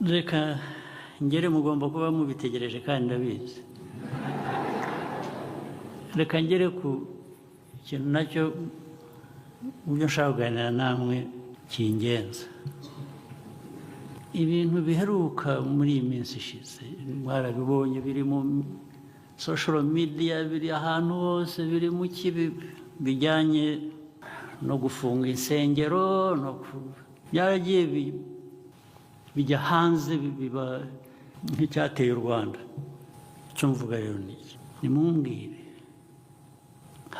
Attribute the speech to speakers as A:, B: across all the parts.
A: reka ngere mugomba kuba mubitegereje kandi ndabizi reka ngere ku kintu nacyo mu byo nshaka kuganira namwe kingenza ibintu biheruka muri iyi minsi ishize mwarabibonye biri mu social media biri ahantu hose biri mu kibi bijyanye no gufunga insengero no byaragiye bijya hanze biba nk'icyateye u Rwanda icyo mvuga rero ni iki nimumbwire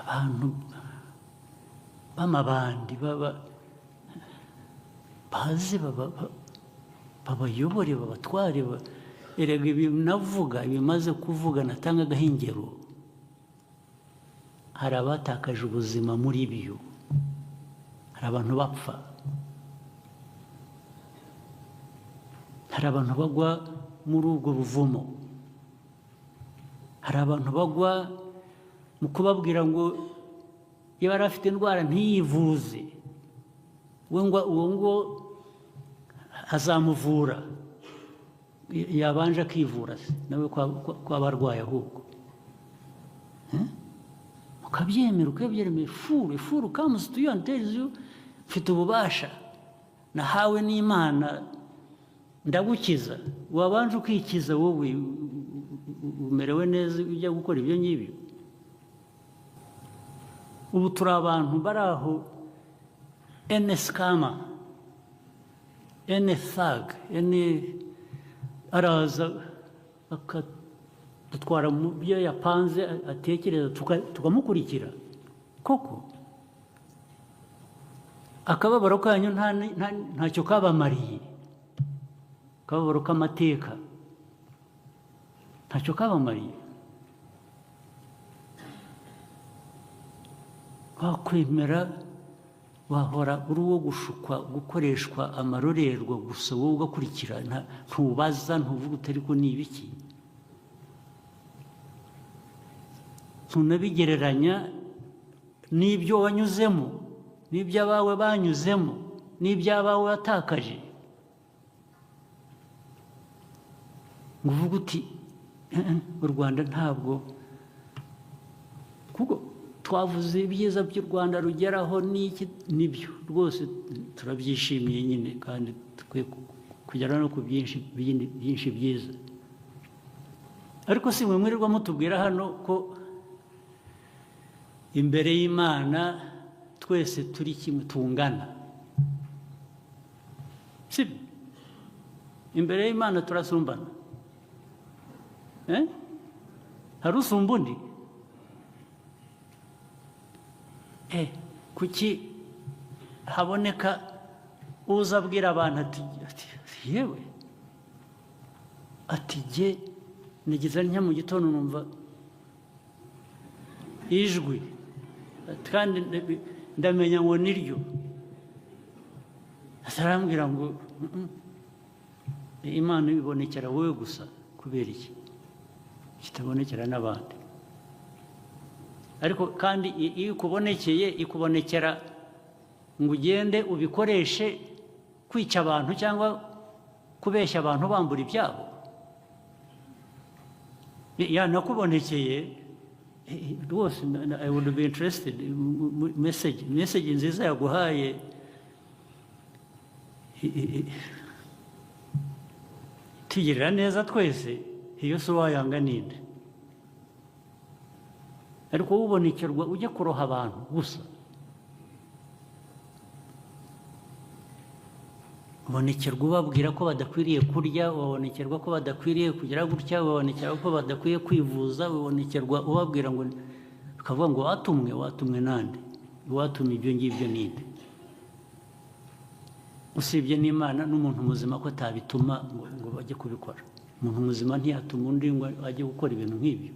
A: abantu b'amabandi bazi babayobore babatware erega ibi navuga bimaze kuvuga natangagaho ingero hari abatakaje ubuzima muri byo hari abantu bapfa hari abantu bagwa muri ubwo buvumo hari abantu bagwa mu kubabwira ngo iyo yari afite indwara ntiyivuze uwo ngo azamuvura yabanje akivura se nawe kwaba arwaye ahubwo ukabyemera ukabyemera ifuru comes to you and tells you mfite ububasha nahawe n'Imana ndagukiza wabanje ukikiza wowe umerewe neza ujya gukora ibyo ngibyo ubu turi abantu bari aho NSKama NFAG araza akadutwara mu byo yapanze atekereza tukamukurikira koko akababaro kanyu ntacyo kabamariye akababaro k'amateka ntacyo kabamariye wakwemera wahora uri uwo gushukwa gukoreshwa amarorerwa gusa wowe ugakurikira ntubaza ntuvuga utari ko ni ibiki ntunabigereranya n'ibyo wanyuzemo n'ibyo abawe banyuzemo n'ibyo abawe watakaje ngo uvuge uti u Rwanda ntabwo kuko twavuze ibyiza by'u Rwanda rugeraho n'iki nibyo rwose turabyishimiye nyine kandi twe kugera no ku byinshi byiza ariko si mwe mwirirwa mutubwira hano ko imbere y'Imana twese turi kimwe tungana si imbere y'Imana turasumbana hari usumba undi kuki haboneka uza abwira abantu ati yewe ati jye nigeze ntya mu gitondo numva ijwi kandi ndamenya ngo niryo atarambwira ngo Imana ibonekera wowe gusa kubera iki kitabonekera n'abandi ariko kandi iyo ikubonekeye ikubonekera ngo ugende ubikoreshe kwica abantu cyangwa kubeshya abantu bambura ibyabo yanakubonekeye rwose I would be interested message nziza yaguhaye tugirira neza twese iyo si wayanga ninde ariko ubonekerwa ujya kuroha abantu gusa ubonekerwa ubabwira ko badakwiriye kurya ubonekerwa ko badakwiriye kugira gutya ubonekerwa ko badakwiye kwivuza ubonekerwa ubabwira ngo ukavuga ngo watumwe nande watumye ibyo ngibyo ninde usibye n'Imana n'umuntu muzima ko atabituma ngo bajye kubikora umuntu muzima ntiyatuma undi ngo ajye gukora ibintu nk'ibyo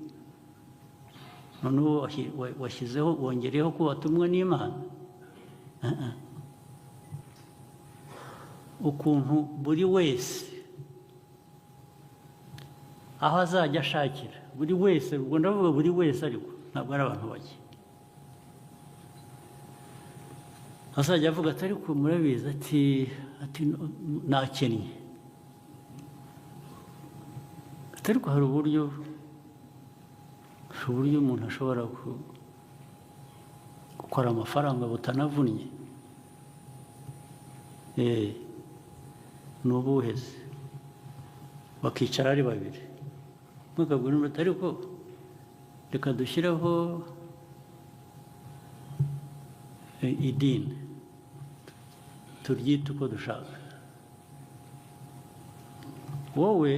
A: none washyizeho wongereho ko watumwe n'Imana ukuntu buri wese aho azajya ashakira buri wese ubwo ndavuga buri wese ariko ntabwo ari abantu bake azajya avuga ati ariko murabizi ati nakennye ariko hari uburyo umuntu ashobora gukora amafaranga butanavunnye. Ni ubuheze bakicara ari babiri mukabwira undi ariko reka dushyireho idini turyite uko dushaka, wowe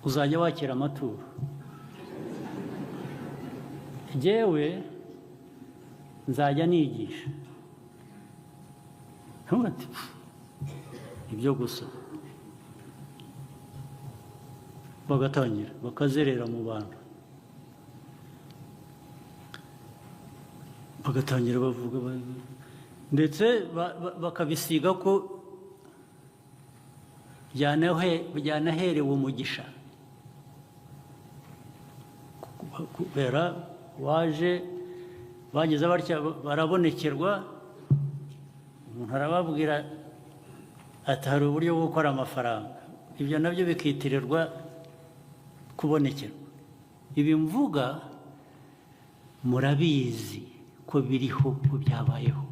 A: uzajya wakira amaturo, jyewe nzajya nigisha. Ati ibyo gusa, bagatangira bakazerera mu bantu, bagatangira bavuga ndetse bakabisiga ko byanaherewe umugisha, kubera waje bageze batya barabonekerwa, umuntu arababwira ati hari uburyo bwo gukora amafaranga, ibyo nabyo bikitirirwa kubonekerwa. Ibi mvuga murabizi ko biriho, ko byabayeho,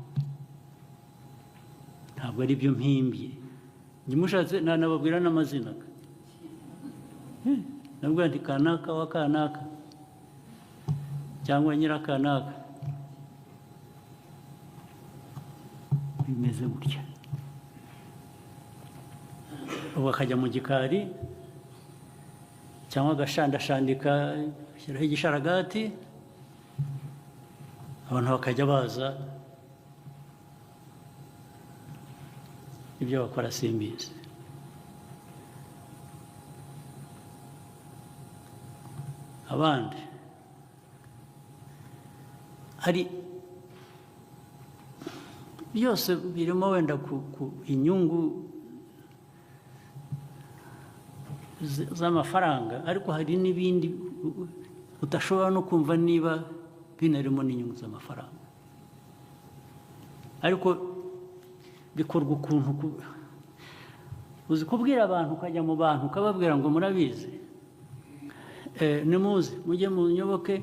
A: ntabwo ari byo mpimbye. Njye mushatse nanababwira n'amazina, nabwira nti kanaka wa kanaka cyangwa nyirakanaka, bimeze gutya. Ubu akajya mu gikari cyangwa agashandashandika, ashyiraho igisharagati, abantu bakajya baza, ibyo bakora simbizi. Abandi hari byose birimo wenda ku inyungu z'amafaranga, ariko hari n'ibindi udashobora no kumva niba binarimo n'inyungu z'amafaranga, ariko bikorwa ukuntu. Uzi kubwira abantu, ukajya mu bantu ukababwira ngo murabizi, nimuze mujye mu nyoboke,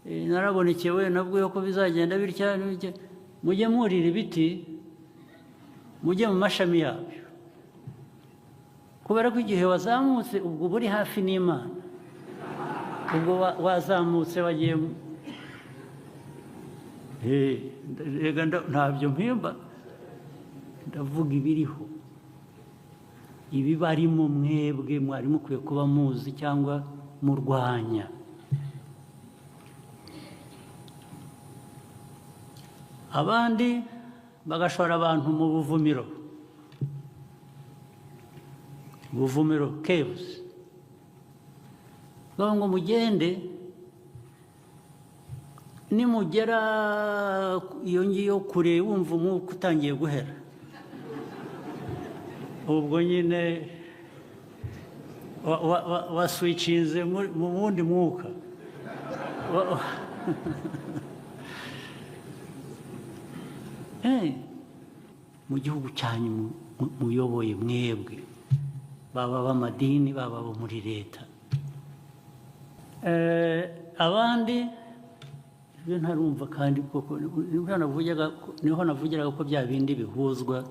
A: narabonekewe nabwiwe ko bizagenda bitya, mujye mwurira ibiti, mujye mu mashami yabyo, kubera ko igihe wazamutse ubwo uba uri hafi n'Imana, ubwo wazamutse wagiye ntabyo mpimba, ndavuga ibiriho, ibibarimo mwebwe mwari mukwiye kuba muzi cyangwa murwanya. Abandi bagashora abantu mu buvumiro caves, bavuga ngo mugende, nimugera iyo ngiyo kure wumva umwuka utangiye guhera, ubwo nyine waswicinze mu wundi mwuka. Mu gihugu cyanyu muyoboye mwebwe, baba b'amadini baba bo muri leta, abandi ibyo ntarumva, kandi koko niho navugiraga ko bya bindi bihuzwa.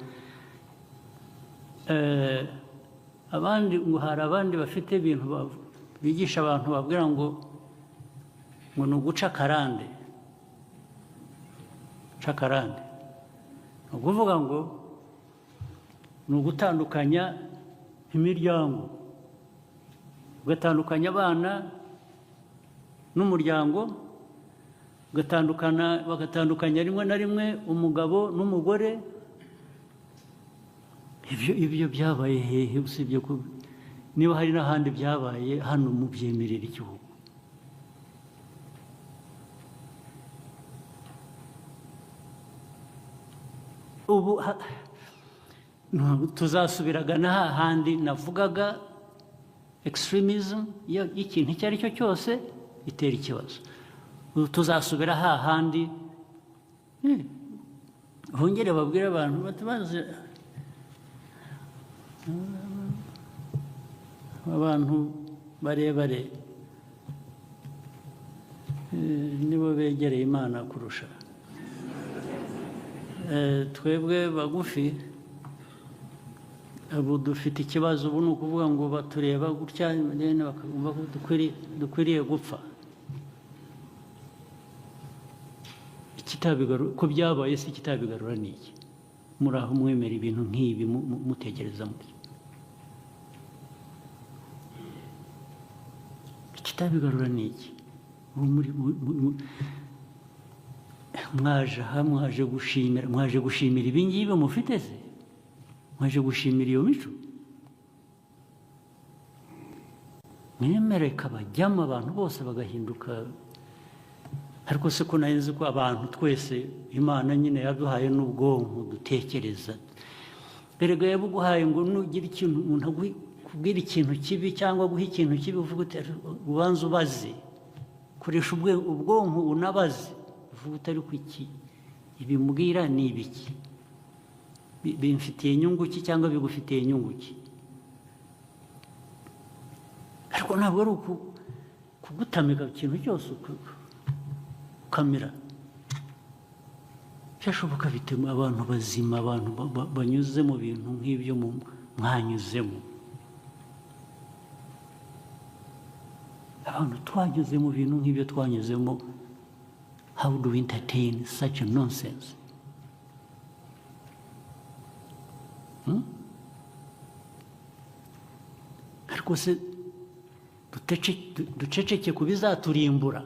A: Abandi ngo hari abandi bafite ibintu bigisha abantu, babwira ngo ni uguca akarande. Guca akarande ni ukuvuga ngo ni ugutandukanya imiryango, ugatandukanya abana n'umuryango, bagatandukanya rimwe na rimwe umugabo n'umugore. Ibyo byabaye hehe? Usibye ko niba hari n'ahandi byabaye, hano mubyemerera igihugu. Ubu tuzasubiraga na hahandi navugaga, extremism y'ikintu icyo ari cyo cyose itera ikibazo. Tuzasubira hahandi, bongere babwire abantu batabaze abantu barebare nibo begereye Imana kurusha twebwe bagufi ubu dufite ikibazo ubu ni ukuvuga ngo batureba gutya bakumva ko dukwiriye gupfa ko byabaye se ikitabigarura ni iki muri aho mwemera ibintu nk'ibi mutekereza muri ikitabigarura ni iki mwaje gushimira ibi ngibi mufite se mwaje gushimira iyo mico mwemereka bajyamo abantu bose bagahinduka ariko se ko nari nzi ko abantu twese Imana nyine yaduhaye n'ubwonko dutekereza erega yabuguhaye ngo nugira ikintu umuntu kubwira ikintu kibi cyangwa guha ikintu kibi uvuga uti ubanza ubaze koresha ubwonko unabaze uvuga utari ku iki ibimubwira ni ibiki bimfitiye inyungu ki cyangwa bigufitiye inyungu ki ariko ntabwo ari kugutamika ikintu cyose ukamira byashoboka bituma abantu bazima abantu banyuze mu bintu nk'ibyo mwanyuzemo abantu twanyuze mu bintu nk'ibyo twanyuzemo how do we entertain such a nonsense ariko se duceceke ku bizaturimbura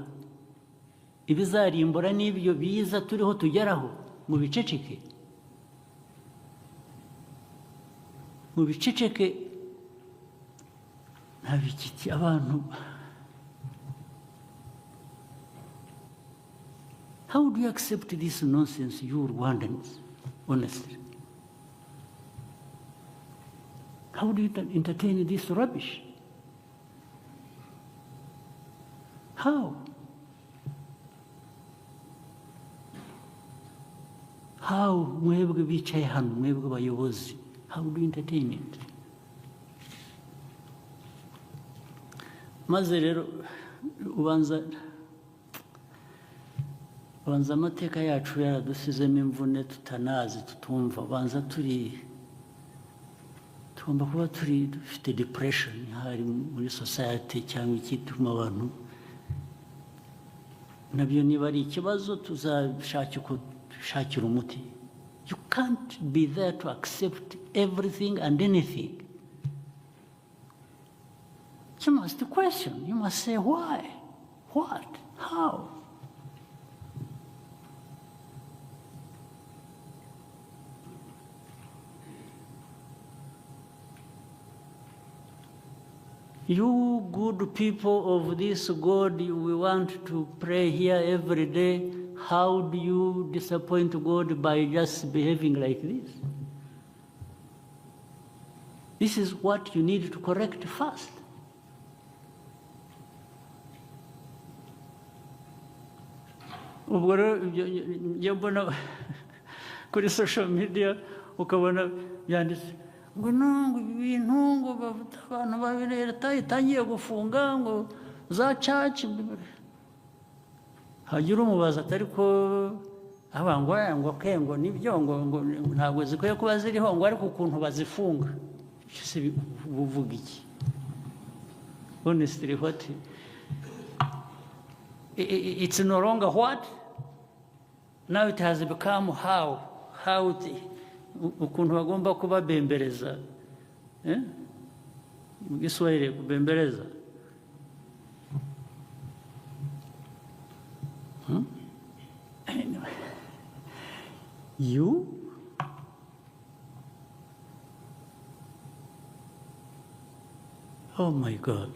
A: ibizarimbura n'ibyo biza turiho tugeraho mu biceceke nta bikiki abantu how do you accept this nonsense you Rwandans honestly how do you entertain this rubbish how mwebwe bicaye hano mwebwe abayobozi how do you entertain it maze rero ubanza amateka yacu yaradusizemo imvune tutanazi tutumva ubanza tugomba kuba dufite depression hari muri society cyangwa ikituma abantu nabyo niba ari ikibazo tuzashakira umuti you can't be there to accept everything and anything you must question you must say why what how you good people of this God, we want to pray here every day. How do you disappoint God by just behaving like this? This is what you need to correct first. ubwo rero njya mbona kuri social media ukabona byanditse ngo nungu ibintu ngo bavuta abantu babiri leta itangiye gufunga ngo za church hagira umubaza atari ko abangwa kengo nibyo ngo ntabwo zikwiye kuba ziriho ngo ariko ukuntu bazifunga se buvuga iki honestly what it's no longer what now it has become how ukuntu bagomba kubabembereza mu Giswahili kubembereza anyway you oh my God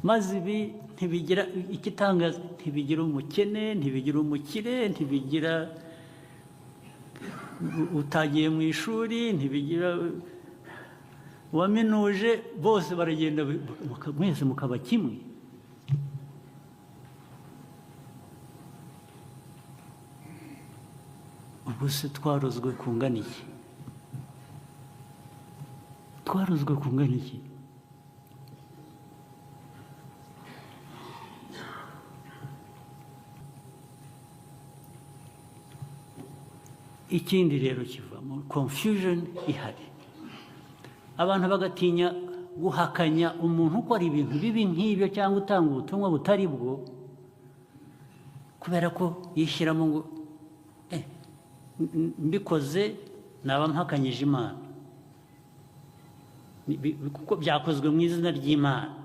A: maze ibi ntibigira ikitangaza ntibigira umukene ntibigira umukire ntibigira utagiye mu ishuri ntibigira uwaminuje bose baragenda mwese mukaba kimwe ubwo se twarozwe kungana iki? Twarozwe kungana iki? Ikindi rero kivamo confusion ihari, abantu bagatinya guhakanya umuntu ukora ibintu bibi nk'ibyo cyangwa utanga ubutumwa butari bwo, kubera ko yishyiramo ngo mbikoze naba mpakanyije Imana, kuko byakozwe mu izina ry'Imana,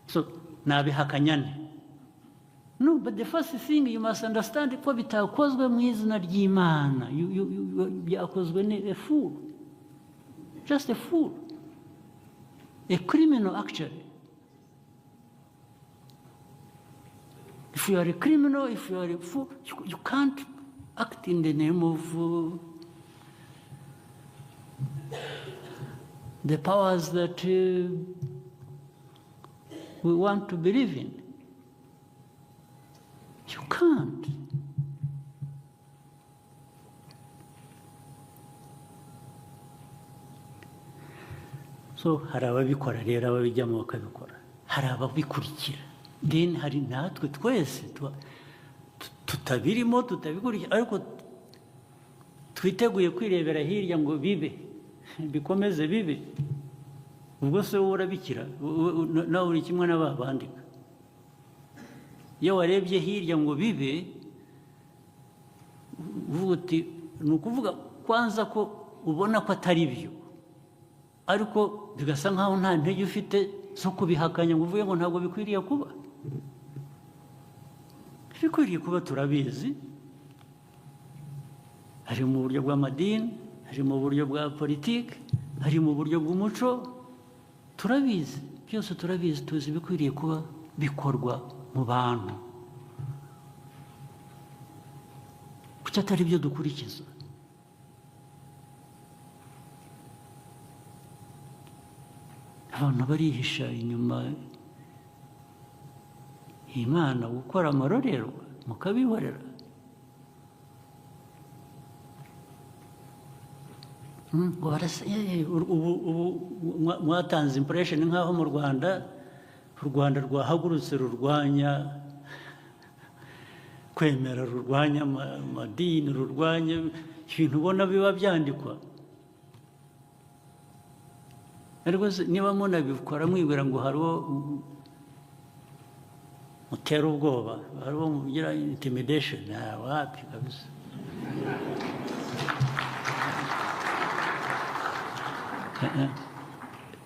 A: so nabihakanyane. No, but the first thing you must understand ko bitakozwe mu izina ry'Imana, byakozwe ni a fool, just a fool, a criminal actually. If you are a criminal, if you are a fool, you can't act in the name of the powers that we want to believe in. You can't. So hari ababikora rero, ababijyamo bakabikora, hari ababikurikira, then hari natwe twese tutabirimo tutabikurikira, ariko twiteguye kwirebera hirya ngo bibe bikomeze bibe. Ubwo se wowe urabikira nawe uri kimwe n'ababandika. Iyo warebye hirya ngo bibe, uvuga uti ni ukuvuga kwanza ko ubona ko atari byo, ariko bigasa nkaho nta ntege ufite zo kubihakanya ngo uvuge ngo ntabwo bikwiriye kuba. Bikwiriye kuba, turabizi, hari mu buryo bw'amadini, hari mu buryo bwa politiki, hari mu buryo bw'umuco, turabizi byose, turabizi, tuzi bikwiriye kuba bikorwa mu bantu. Kuki atari byo dukurikiza? Abantu barihisha inyuma Imana, gukora amarorerwa mukabihorera. Mwatanze impression nk'aho mu Rwanda rwahagurutse rurwanya kwemera, rurwanya amadini, rurwanya ibintu ubona biba byandikwa. Ariko niba munabikora mwibwira ngo hariho mutera ubwoba, hariho mugira intimidation, wapi kabisa.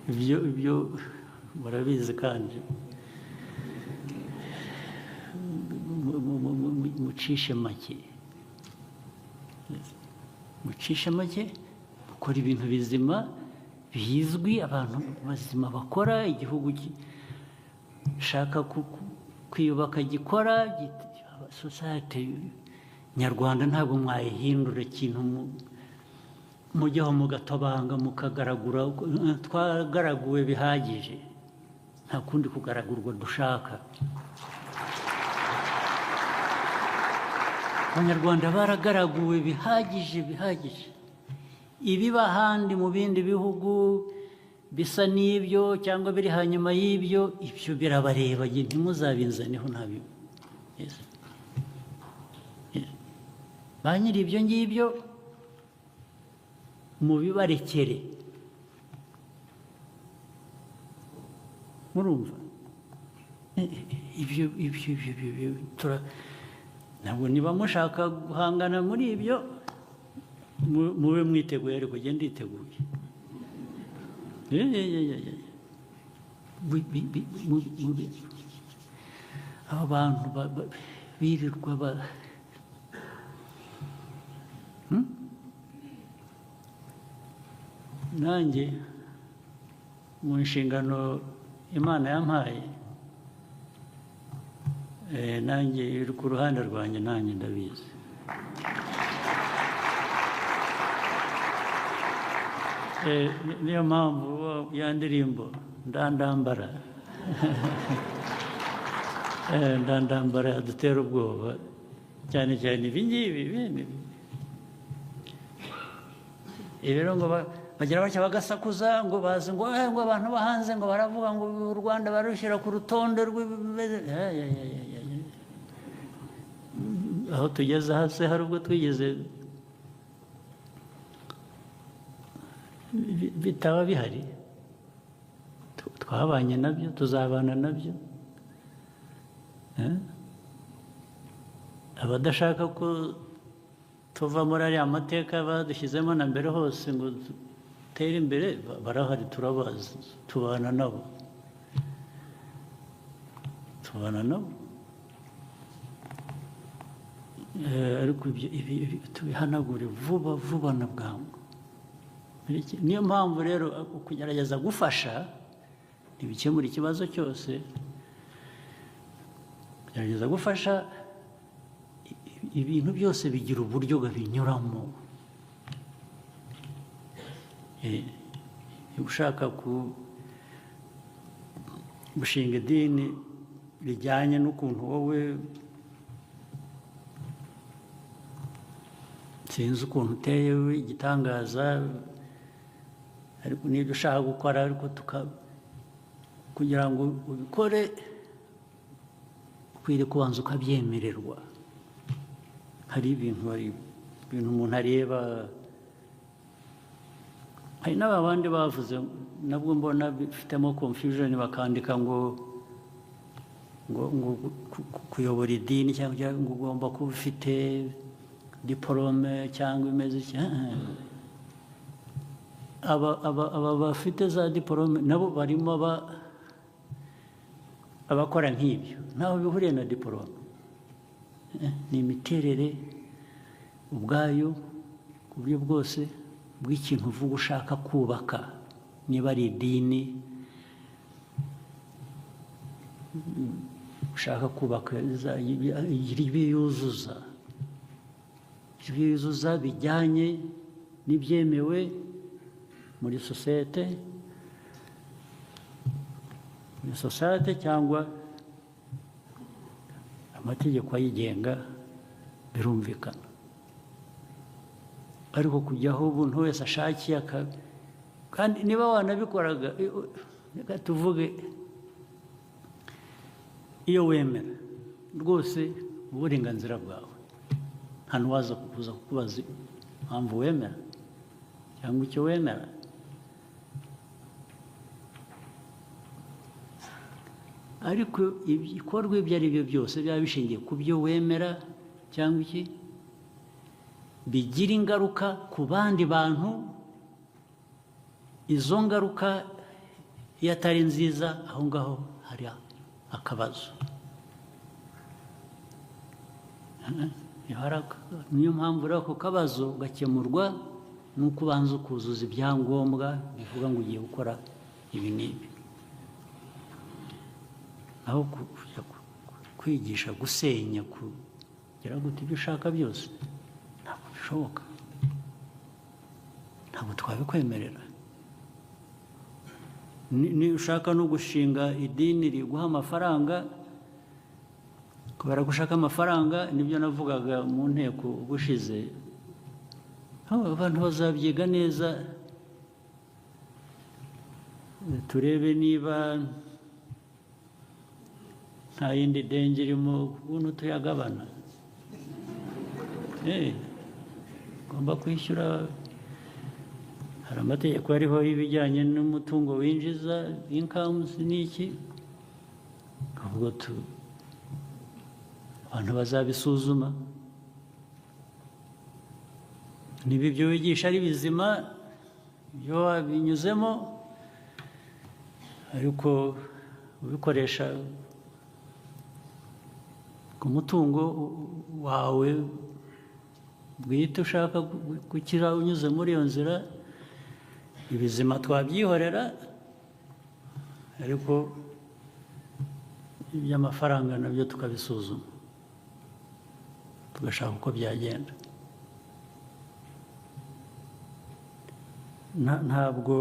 A: Ibyo murabizi, kandi mucishe make, mukora ibintu bizima bizwi, abantu bazima bakora, igihugu gishaka kwiyubaka gikora, society nyarwanda ntabwo mwayihindura ikintu mujyaho mugatobanga mukagaragura. Twagaraguwe bihagije, nta kundi kugaragurwa dushaka. Abanyarwanda baragaraguwe bihagije. Ibiba ahandi mu bindi bihugu bisa n'ibyo cyangwa biri hanyuma y'ibyo, ibyo birabareba, ntimuzabinzaneho ntabyo. Ba nyiri ibyo ngibyo mubibarekere. Murumva? Ibyo ntabwo, niba mushaka guhangana muri ibyo, mube mwiteguye, ariko genda nditeguye. Aba bantu birirwa nanjye mu nshingano Imana yampaye, nanjye iri ku ruhande rwanjye, nanjye ndabizi. Niyo mpamvu ya ndirimbo ndandambara ndandambara yadutera ubwoba, cyane cyane ibi ngibi rero ngo bagira batya bagasakuza ngo bazi ngo abantu bo hanze ngo baravuga ngo u Rwanda barushyira ku rutonde aho tugeze hasi hari ubwo twigeze bitaba bihari, twabanye nabyo, tuzabana nabyo. Abadashaka ko tuva muri ariya mateka badushyizemo na mbere hose ngo dutere imbere barahari, turabazi, tubana nabo. Ariko tubihanagure vuba na bwangu. Niyo mpamvu rero kugerageza gufasha ntibikemura ikibazo cyose. Kugerageza gufasha ibintu byose bigira uburyo binyuramo. Ushaka gushinga idini rijyanye n'ukuntu wowe sinzi ukuntu uteye igitangaza, ariko n'ibyo ushaka gukora, ariko kugira ngo ubikore ukwiriye kubanza ukabyemererwa. Hari ibintu umuntu areba. Hari n'abandi bavuze nabwo mbona bifitemo confusion, bakandika ngo kuyobora idini cyangwa ngo ugomba kuba ufite diporome cyangwa imeze aba bafite za diporome nabo barimo abakora nk'ibyo, ntaho bihuriye na diporome. Ni imiterere ubwayo ku buryo bwose bw'ikintu uvuga ushaka kubaka. Niba ari idini ushaka kubaka, ibiyuzuza bijyanye n'ibyemewe muri sosiyete cyangwa amategeko ayigenga, birumvikana. Ariko kujyaho umuntu wese ashakiye kandi niba wanabikoraga, reka tuvuge iyo wemera rwose uburenganzira bwawe, nta n'uwaza kuza kukubaza impamvu wemera cyangwa icyo wemera. Ariko ibikorwa ibyo ari byo byose byaba bishingiye ku byo wemera cyangwa iki, bigira ingaruka ku bandi bantu. Izo ngaruka iyo atari nziza, aho ngaho hari akabazo. Niyo mpamvu rero ako kabazo gakemurwa n'uko ubanza ukuzuza ibyangombwa bivuga ngo ugiye gukora ibi n'ibi. Aho kwigisha gusenya, kugira ngo ibyo ushaka byose, ntabwo bishoboka, ntabwo twabikwemerera. Ni ushaka no gushinga idini riguha amafaranga, kubera gushaka amafaranga, nibyo navugaga mu nteko ubushize, abantu bazabyiga neza, turebe niba nta yindi denge irimo, ukuntu tuyagabana. Ugomba kwishyura, hari amategeko ariho y'ibijyanye n'umutungo winjiza, incomes n'iki, ahubwo abantu bazabisuzuma. Niba ibyo wigisha ari bizima, ibyo wabinyuzemo, ariko ubikoresha ku mutungo wawe bwite ushaka gukira unyuze muri iyo nzira, ibizima twabyihorera, ariko iby'amafaranga nabyo tukabisuzuma, tugashaka uko byagenda. Ntabwo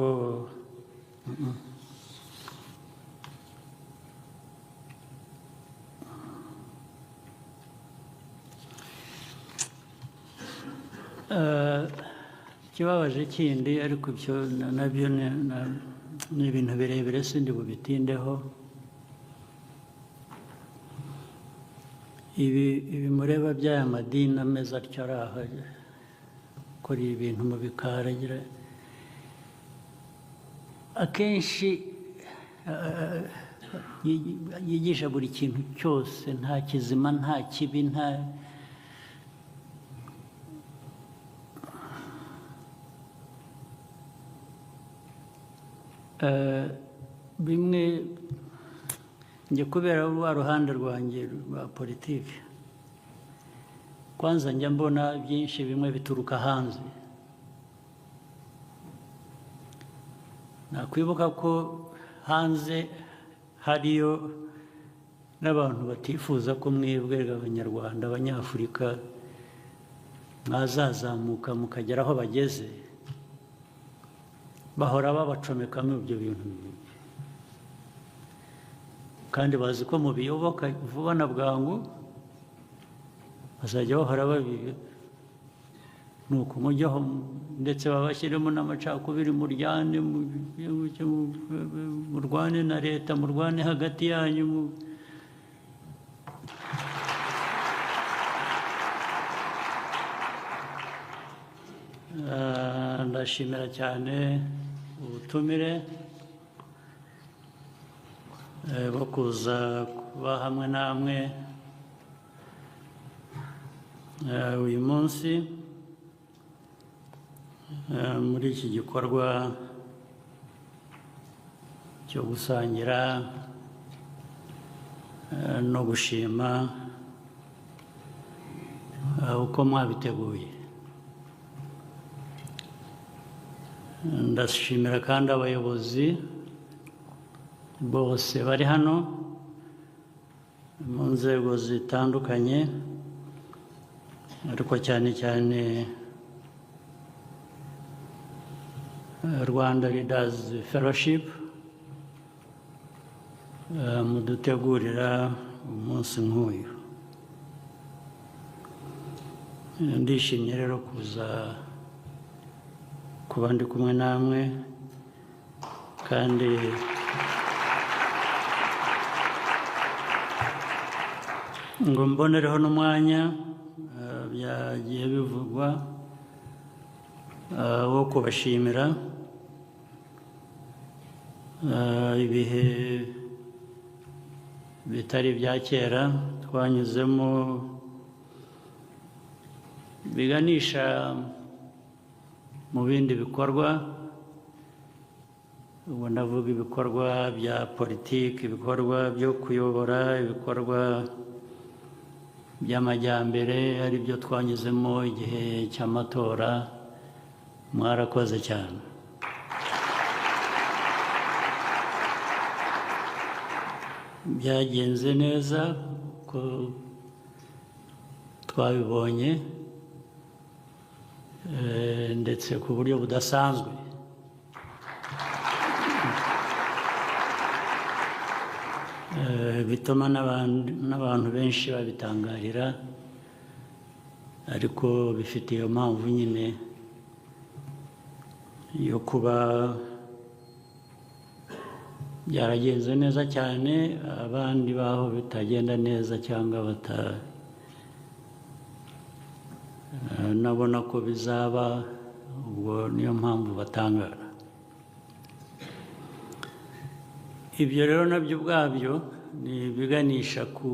A: ikibabaje kindi ariko ibyo nabyo ni ibintu birebire sindi bubitindeho. Ibi mureba by'aya madini ameze atyo ari aha akora ibintu mu bikaragira akenshi yigisha buri kintu cyose, nta kizima nta kibi nta bimwe njye kubera rwa ruhande rwanjye rwa politiki kwanza njya mbona byinshi bimwe bituruka hanze. Nakwibuka ko hanze hariyo n'abantu batifuza ko mwebwe abanyarwanda abanyafurika mwazazamuka mukagera aho bageze, bahora babacomekamo ibyo bintu kandi bazi ko mubiyoboka vuba na bwangu bazajya bahora babiga, nuko mujyaho ndetse babashyiremo n'amacakubiri, murwane na leta, murwane hagati yanyu. Ndashimira cyane ubutumire bwo kuza kuba hamwe namwe uyu munsi muri iki gikorwa cyo gusangira no gushima uko mwabiteguye. Ndashimira kandi abayobozi bose bari hano mu nzego zitandukanye, ariko cyane cyane Rwanda Leaders Fellowship mudutegurira umunsi nk'uyu. Ndishimye rero kuba ndi kumwe namwe kandi ngo mbonereho n'umwanya byagiye bivugwa wo kubashimira ibihe bitari bya kera twanyuzemo biganisha mu bindi bikorwa. Ubu ndavuga ibikorwa bya politiki, ibikorwa byo kuyobora, ibikorwa by'amajyambere, ari byo twanyuzemo igihe cy'amatora. Mwarakoze cyane. Byagenze neza ko twabibonye ndetse ku buryo budasanzwe. Bituma n'abantu benshi babitangarira, ariko bifite iyo mpamvu nyine yo kuba byaragenze neza cyane, abandi baho bitagenda neza cyangwa nabona ko bizaba, ubwo niyo mpamvu batangara. Ibyo rero nabyo ubwabyo ni ibiganisha ku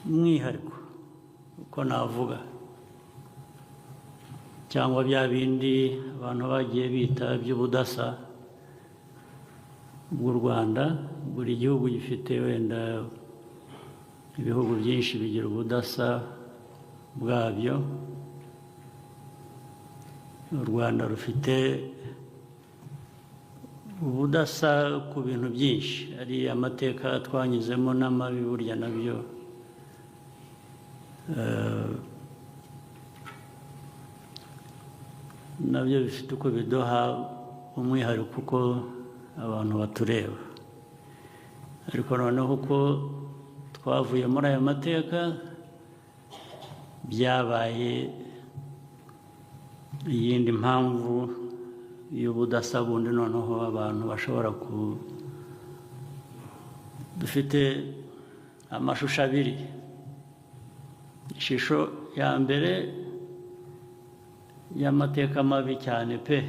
A: mwihariko uko navuga, cyangwa bya bindi abantu bagiye bita by'ubudasa bw'u Rwanda. Buri gihugu gifite wenda, ibihugu byinshi bigira ubudasa bwabyo. U Rwanda rufite ubudasa ku bintu byinshi, ari amateka twanyuzemo n'amabi burya nabyo bifite uko biduha umwihariko uko abantu batureba. Ariko noneho uko twavuye muri aya mateka byabaye iyindi mpamvu y'ubudasa bundi noneho abantu bashobora dufite amashusho abiri. Ishusho ya mbere y'amateka mabi cyane pe,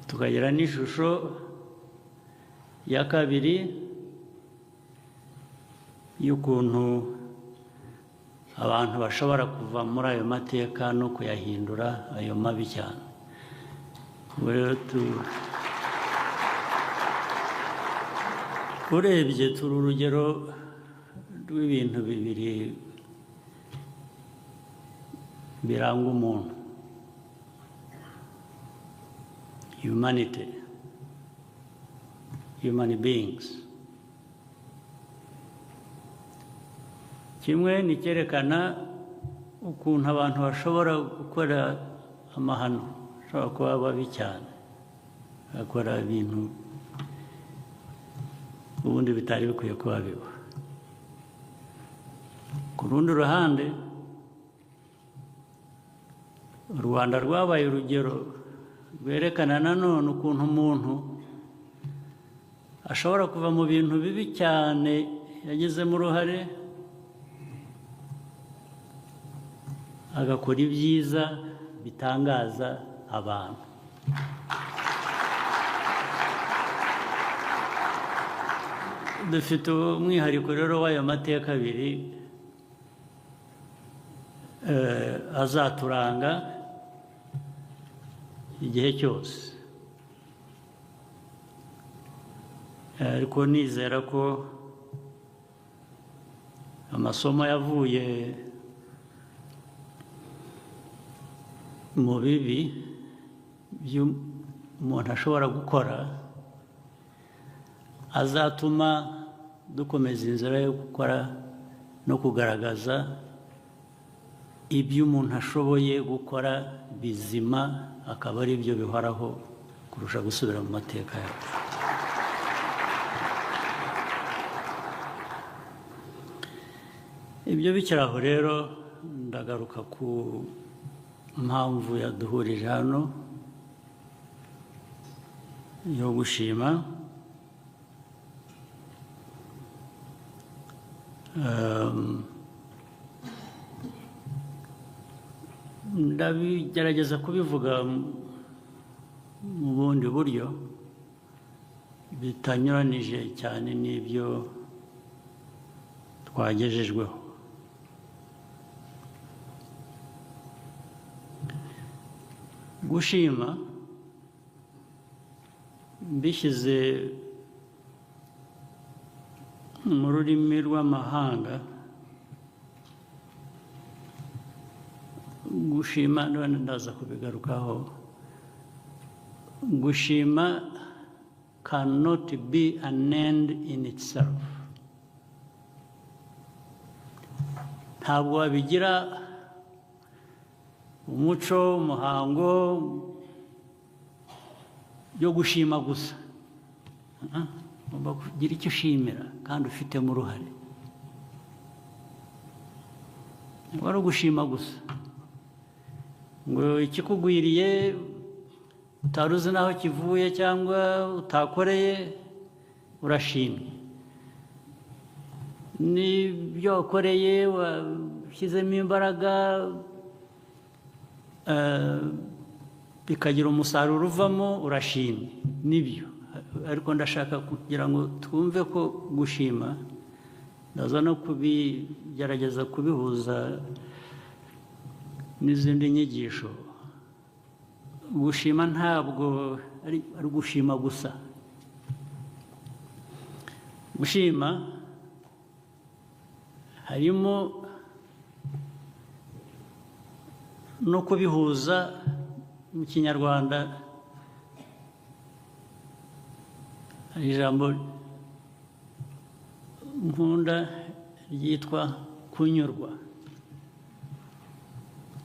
A: tukagira n'ishusho ya kabiri y'ukuntu abantu bashobora kuva muri ayo mateka no kuyahindura ayo mabi cyane. Urebye turi urugero rw'ibintu bibiri biranga umuntu: humanity, human beings. Kimwe ni cyerekana ukuntu abantu bashobora gukora amahano, bashobora kuba babi cyane, bakora ibintu ubundi bitari bikwiye kuba biba. Ku rundi ruhande, u Rwanda rwabaye urugero rwerekana nanone ukuntu umuntu ashobora kuva mu bintu bibi cyane yagizemo uruhare agakora ibyiza bitangaza abantu. Dufite umwihariko rero w'ayo mateka abiri azaturanga igihe cyose, ariko nizera ko amasomo yavuye mu bibi umuntu ashobora gukora azatuma dukomeza inzira yo gukora no kugaragaza ibyo umuntu ashoboye gukora bizima, akaba ari byo bihoraho kurusha gusubira mu mateka yacu. Ibyo bikiri aho rero, ndagaruka ku mpamvu yaduhurije hano yo gushima. Ndabigerageza kubivuga mu bundi buryo bitanyuranije cyane n'ibyo twagejejweho. Gushima mbishyize mu rurimi rw'amahanga, gushima none ndaza kubigarukaho. Gushima cannot be an end in itself. Ntabwo wabigira umuco, umuhango yo gushima gusa. Ugomba kugira icyo ushimira kandi ufitemo uruhare. Wari ugushima gusa ngo ikikugwiriye utari uzi n'aho kivuye cyangwa utakoreye urashimye, n'ibyo wakoreye washyizemo imbaraga bikagira umusaruro uvamo urashimye, nibyo. Ariko ndashaka kugira ngo twumve ko gushima, ndaza no kubigerageza kubihuza n'izindi nyigisho. Gushima ntabwo ari gushima gusa. Gushima harimo no kubihuza mu Kinyarwanda. Hari ijambo nkunda ryitwa kunyurwa.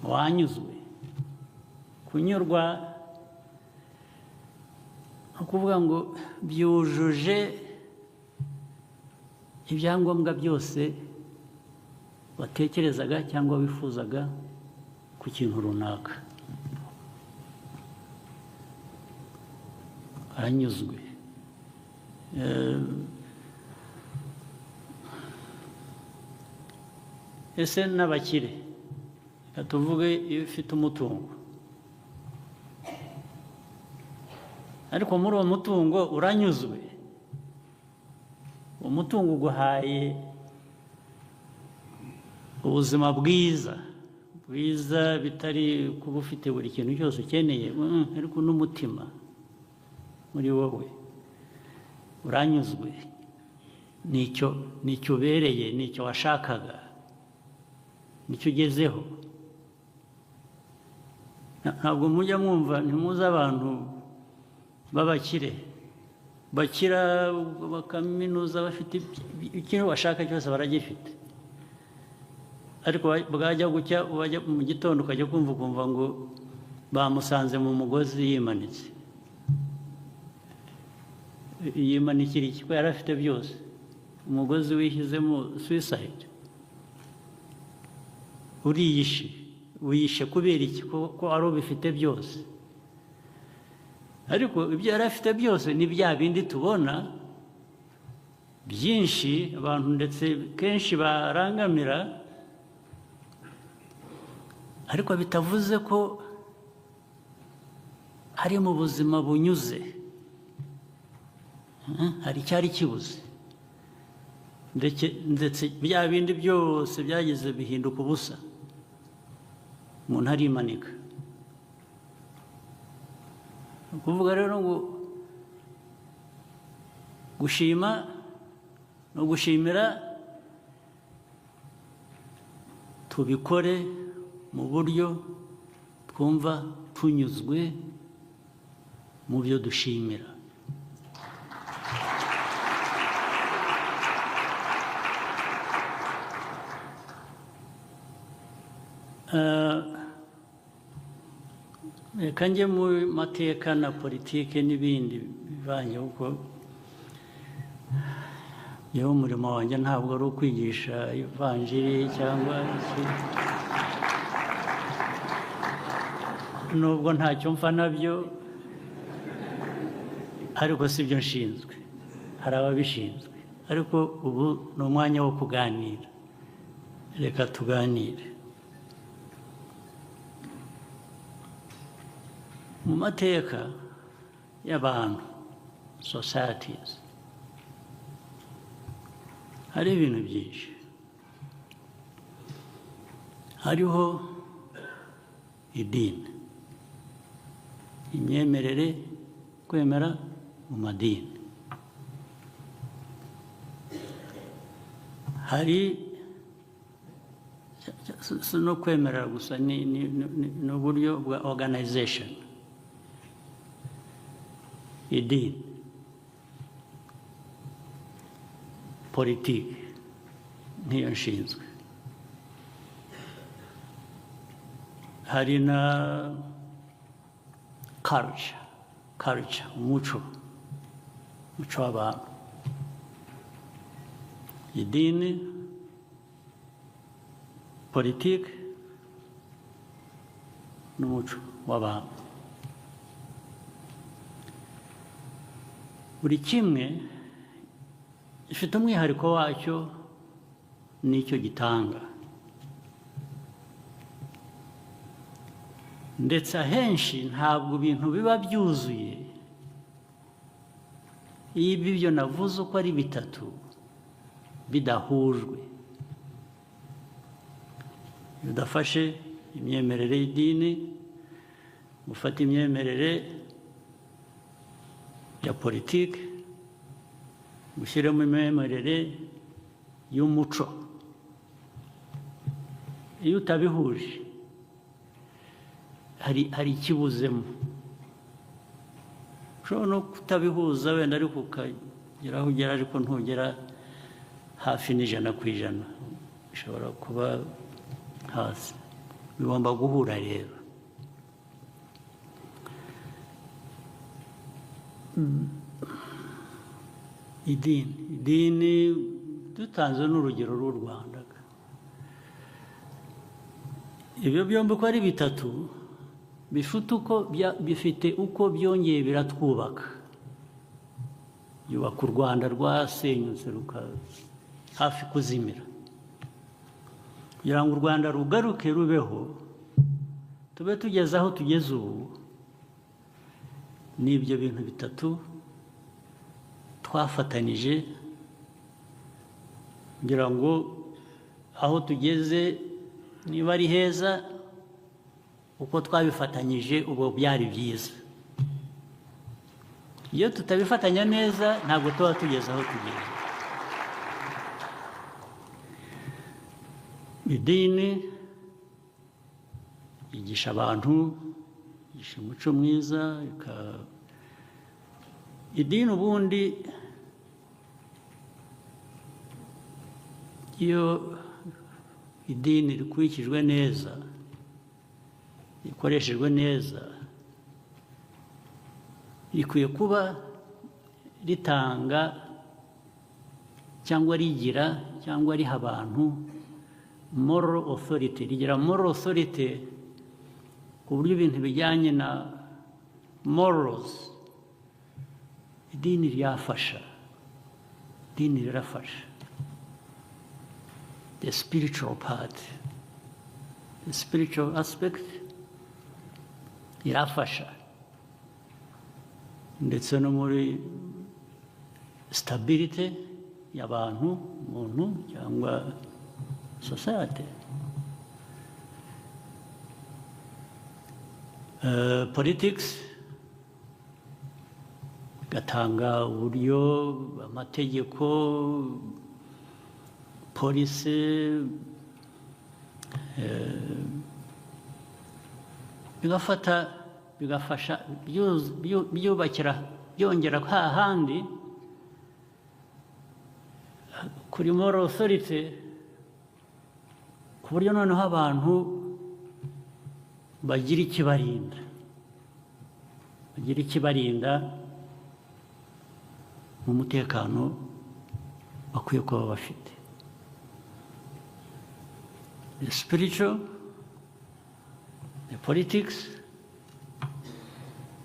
A: Wanyuzwe. Kunyurwa ni ukuvuga ngo byujuje ibyangombwa byose watekerezaga cyangwa wifuzaga ku kintu runaka. Aranyuzwe. Ese n'abakire, tuvuge iyo ufite umutungo, ariko muri uwo mutungo uranyuzwe, umutungo uguhaye ubuzima bwiza bitari kuba ufite buri kintu cyose ukeneye, ariko n'umutima muri wowe uranyuzwe, nicyo ubereye, nicyo washakaga, nicyo ugezeho. Ntabwo mujya mwumva, ntimuzi abantu b'abakire bakira bakaminuza bafite ikintu bashaka cyose baragifite, ariko bwajya gucya wajya mu gitondo ukajya ukumva ngo bamusanze mu mugozi yimanitse. Yimanikira iki? Ko yari afite byose. Umugozi wishyizemo suicide. Wiyishe kubera iki? Ko ari ubifite byose. Ariko ibyo yari afite byose ni bya bindi tubona byinshi abantu ndetse kenshi barangamira, ariko bitavuze ko ari mu buzima bunyuze. Hari icyari kibuze, ndetse bya bindi byose byagize bihinduka ubusa, umuntu arimanika. Kuvuga rero ngo gushima no gushimira tubikore mu buryo twumva tunyuzwe mu byo dushimira. Reka njye mu mateka na politike n'ibindi bivanye, kuko yewe umurimo wanjye ntabwo ari ukwigisha ivanjiri cyangwa iki, nubwo ntacyo mfa nabyo, ariko si byo nshinzwe, hari ababishinzwe. Ariko ubu ni umwanya wo kuganira, reka tuganire. Mu mateka y'abantu, societies, hari ibintu byinshi. Hariho idini, imyemerere, kwemera mu madini. Hari si no kwemerera gusa, ni uburyo bwa organization. Idini, politiki nk'iyo nshinzwe. Hari na culture, umuco w'abantu. Idini, politiki n'umuco w'abantu. Buri kimwe gifite umwihariko wacyo n'icyo gitanga, ndetse ahenshi ntabwo ibintu biba byuzuye iyo ibyo navuze uko ari bitatu bidahujwe. Iyo udafashe imyemerere y'idini, gufata imyemerere ya politiki, gushyiramo imyemerere y'umuco, iyo utabihuje hari ikibuzemo. Ushobora no kutabihuza wenda, ariko ukagera aho ugera, ariko ntugera hafi n'ijana ku ijana, bishobora kuba hasi. Bigomba guhura rero. Idini dutanze n'urugero rw'u Rwanda. ibyo byombi uko ari bitatu bifite uko byongeye biratwubaka, yubaka u Rwanda rwasenyutse hafi kuzimira, kugira ngo u Rwanda rugaruke rubeho, tube tugeze aho tugeze ubu. N'ibyo bintu bitatu twafatanije kugira ngo aho tugeze niba ari heza, uko twabifatanyije ubu byari byiza. Iyo tutabifatanya neza ntabwo tuba tugeze aho tugeze. Idini yigisha abantu, yigisha umuco mwiza. Idini ubundi iyo idini rikurikijwe neza, rikoreshejwe neza, rikwiye kuba ritanga cyangwa rigira cyangwa riha abantu moral authority. Rigira moral authority ku buryo ibintu bijyanye na morals idini ryafasha, idini rirafasha. The spiritual part, the spiritual aspect irafasha, ndetse no muri stability y'abantu, umuntu cyangwa society. Politics gatanga uburyo, amategeko, policy, bigafasha byubakira byongera hahandi kuri moral authority, ku buryo noneho abantu bagira ikibarinda mu mutekano bakwiye kuba bafite. The spiritual, the politics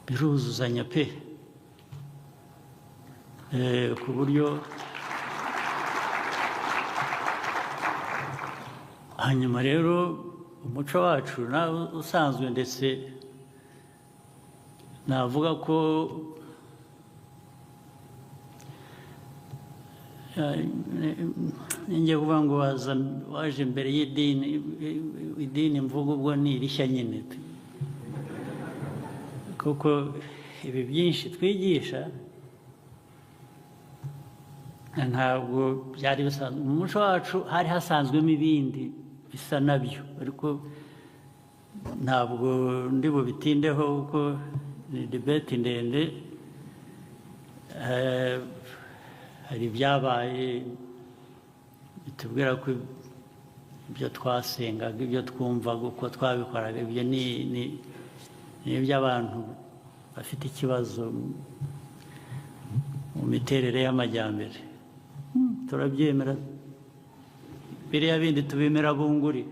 A: biruzuzanya pe, ku buryo hanyuma rero umuco wacu nawe usanzwe, ndetse navuga ko ngiye kuvuga ngo waje mbere y'idini mvuga ubwo ni irishya nyine, kuko ibi byinshi twigisha ntabwo byari bisanzwe mu muco wacu. Hari hasanzwemo ibindi bisa nabyo, ariko ntabwo ndi bubitindeho kuko ni debate ndende. Hari ibyabaye bitubwira ko ibyo twasengaga, ibyo twumvaga, uko twabikoraga, ibyo ni iby'abantu bafite ikibazo mu miterere y'amajyambere. Turabyemera, biriya bindi tubimera bunguri,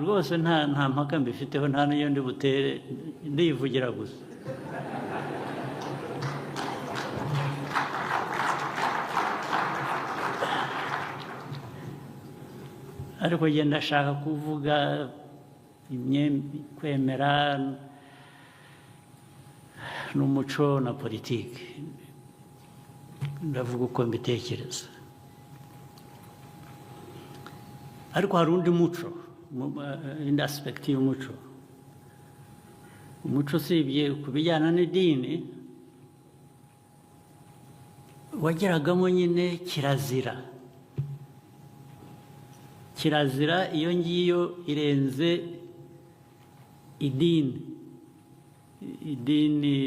A: rwose nta mpaka mbifiteho, nta n'iyo ndi butere, ndivugira gusa. Ariko njye ndashaka kuvuga kwemera n'umuco na politiki, ndavuga uko mbitekereza. Ariko hari undi muco, indi aspect y'umuco. Umuco usibye ku bijyana n'idini wageragamo nyine kirazira. Kirazira iyo ngiyo irenze idini. Idini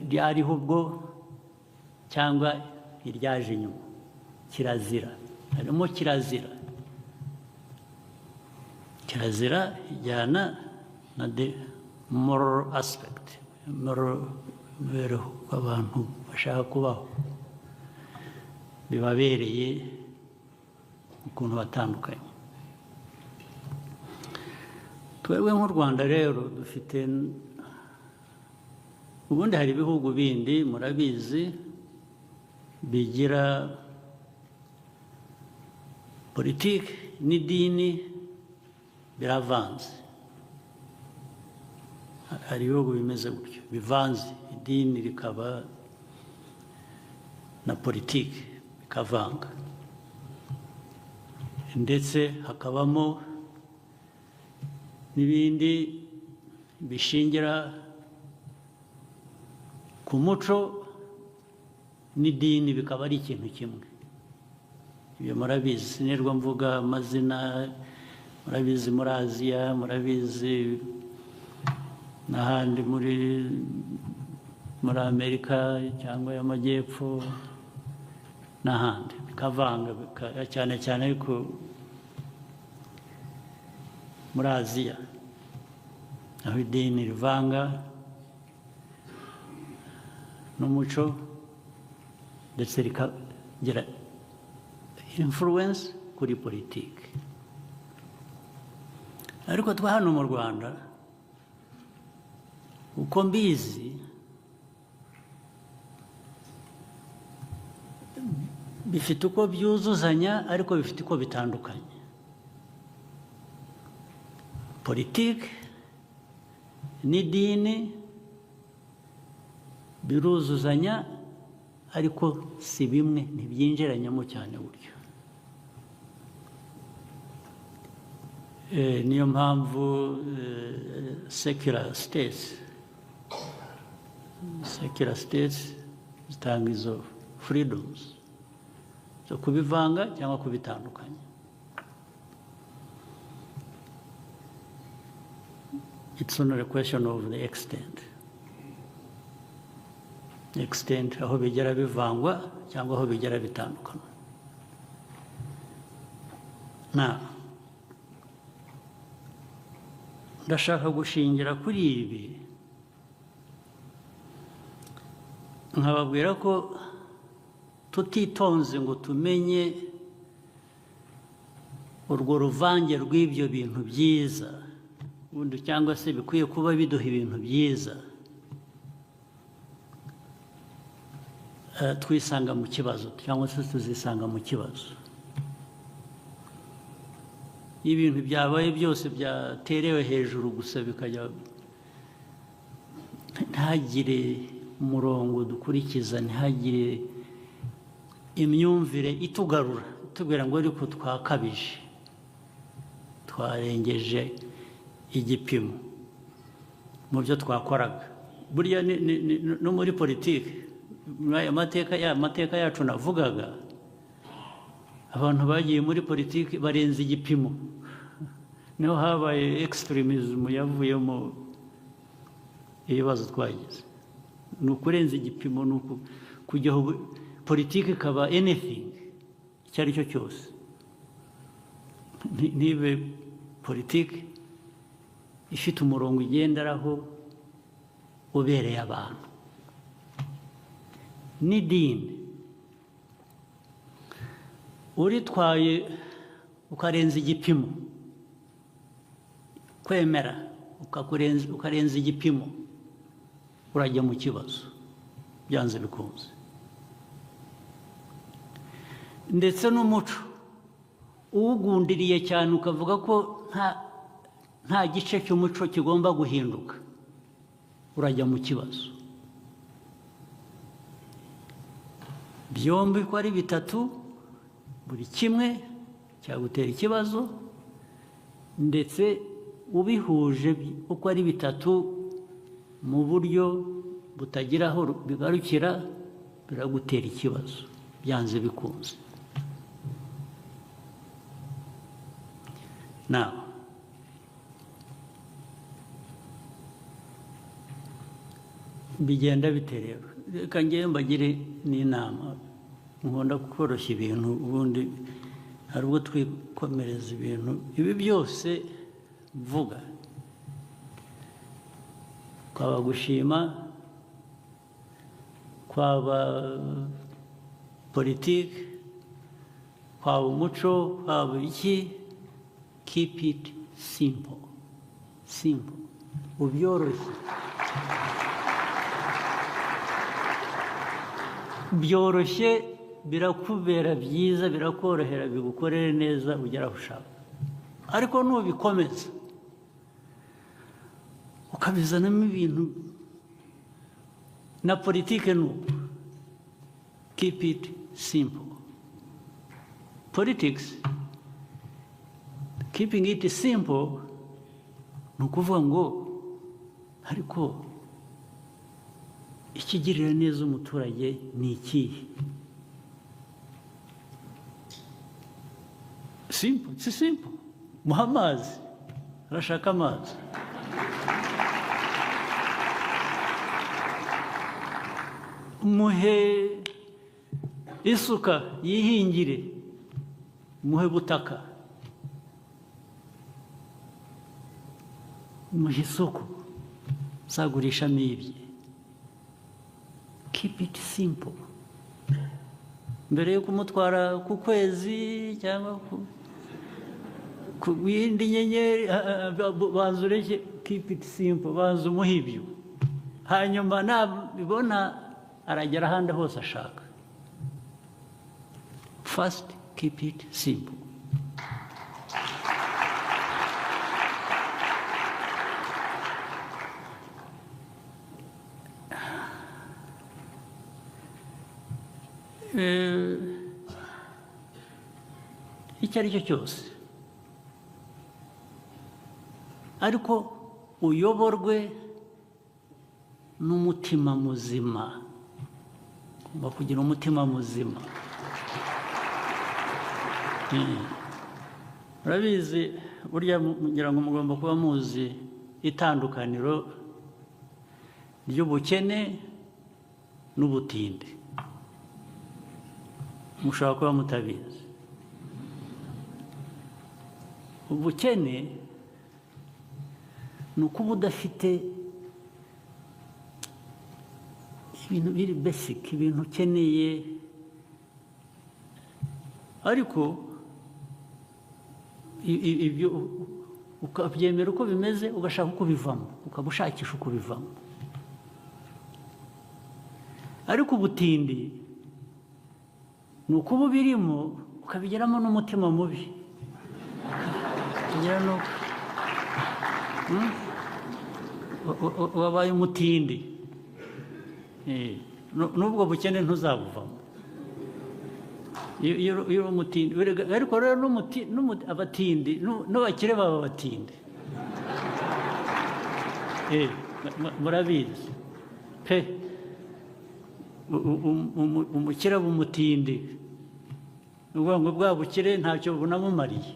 A: ryariho ubwo cyangwa iryaje inyuma. Kirazira, harimo kirazira. Kirazira ijyana na the moral aspect, moral mibereho abantu bashaka kubaho. bibabereye ukuntu batandukanye. Twebwe nk'u Rwanda rero dufite, ubundi hari ibihugu bindi murabizi bigira politiki n'idini biravanze. Hari ibihugu bimeze gutyo bivanze, idini rikaba na politiki bikavanga, ndetse hakabamo n'ibindi bishingira ku muco n'idini bikaba ari ikintu kimwe. Ibyo murabizi, sinirwa mvuga amazina, murabizi muri Aziya, murabizi n'ahandi muri Amerika cyangwa y'Amajyepfo n'ahandi, bikavanga cyane cyane, ariko muri Aziya aho idini rivanga n'umuco ndetse rikagira influence kuri politiki. Ariko twa hano mu Rwanda uko mbizi bifite uko byuzuzanya ariko bifite uko bitandukanye. Politiki n'idini biruzuzanya ariko si bimwe, ntibyinjiranyamo cyane buryo. Niyo mpamvu secular states zitanga izo freedoms zo kubivanga cyangwa kubitandukanya. It's not a question of the extent aho bigera bivangwa cyangwa aho bigera bitandukana. Ndashaka gushingira kuri ibi nkababwira ko tutitonze ngo tumenye urwo ruvange rw'ibyo bintu byiza ubundi, cyangwa se bikwiye kuba biduha ibintu byiza, twisanga mu kibazo cyangwa se tuzisanga mu kibazo. Ibintu byabaye byose byaterewe hejuru gusa bikajya, ntihagire umurongo dukurikiza, ntihagire imyumvire itugarura itubwira ngo ariko twakabije, twarengeje igipimo mu byo twakoraga. Burya no muri politiki, amateka yacu navugaga, abantu bagiye muri politiki barenze igipimo, niho habaye extremism yavuyemo ibibazo twagize. Ni ukurenza igipimo, ni kujyaho politiki ikaba anything icyo ari cyo cyose, ntibe politiki ifite umurongo igenderaho ubereye abantu. N'idini uritwaye ukarenza igipimo, kwemera ukarenza igipimo, urajya mu kibazo byanze bikunze. Ndetse n'umuco uwugundiriye cyane ukavuga ko nta gice cy'umuco kigomba guhinduka, urajya mu kibazo. Byombi ko ari bitatu, buri kimwe cyagutera ikibazo, ndetse ubihuje uko ari bitatu mu buryo butagira aho bigarukira, biragutera ikibazo byanze bikunze. Bigenda bite rero? Reka njyewe mbagire n'inama, nkunda koroshya ibintu, ubundi hari ubwo twikomereza ibintu. Ibi byose mvuga, kwaba gushima, kwaba politiki, kwaba umuco kwaba iki, keep it simple. Simple. Ubyoroshye. Byoroshye, birakubera byiza, birakorohera, bigukorere neza, ugera aho ushaka. Ariko nubikomeza ukabizanamo ibintu na politike nuko, keep it simple. Politics, keeping it simple, ni ukuvuga ngo ariko ikigirira neza umuturage ni ikihe? Simple, si simple. Muha amazi, arashaka amazi. Muhe isuka yihingire, muhe butaka, muhe isoko zagurishamo ibye. Keep it simple. Mbere yo kumutwara ku kwezi cyangwa ku yindi nyenyeri, banza ureke, keep it simple, banza umuhe ibyo, hanyuma nabibona aragera ahandi hose ashaka. First, keep it simple. Icyo ari cyo cyose, ariko uyoborwe n'umutima muzima. Ugomba kugira umutima muzima. Urabizi, burya ngira ngo mugomba kuba muzi itandukaniro ry'ubukene n'ubutindi. Mushobora kuba mutabizi. Ubukene ni ukuba udafite ibintu biri basic, ibintu ukeneye, ariko ibyo ukabyemera uko bimeze, ugashaka uko bivamo, ukaba ushakisha uko bivamo. Ariko ubutindi ni ukuba ubirimo ukabigeramo n'umutima mubi, ukagira no wabaye umutindi. N'ubwo bukene ntuzabuvamo iyo umutindi. Ariko rero abatindi n'abakire baba abatindi, murabizi pe. Umukire aba umutindi, ni ukuvuga ngo bwa bukire ntacyo bunamumariye.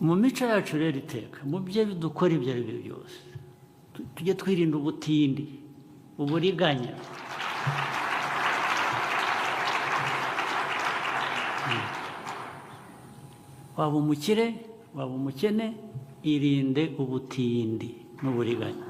A: Mu mico yacu rero iteka, mu byo dukora ibyo ari byo byose, tujye twirinda ubutindi, uburiganya. Waba umukire waba umukene, irinde ubutindi n'uburiganya.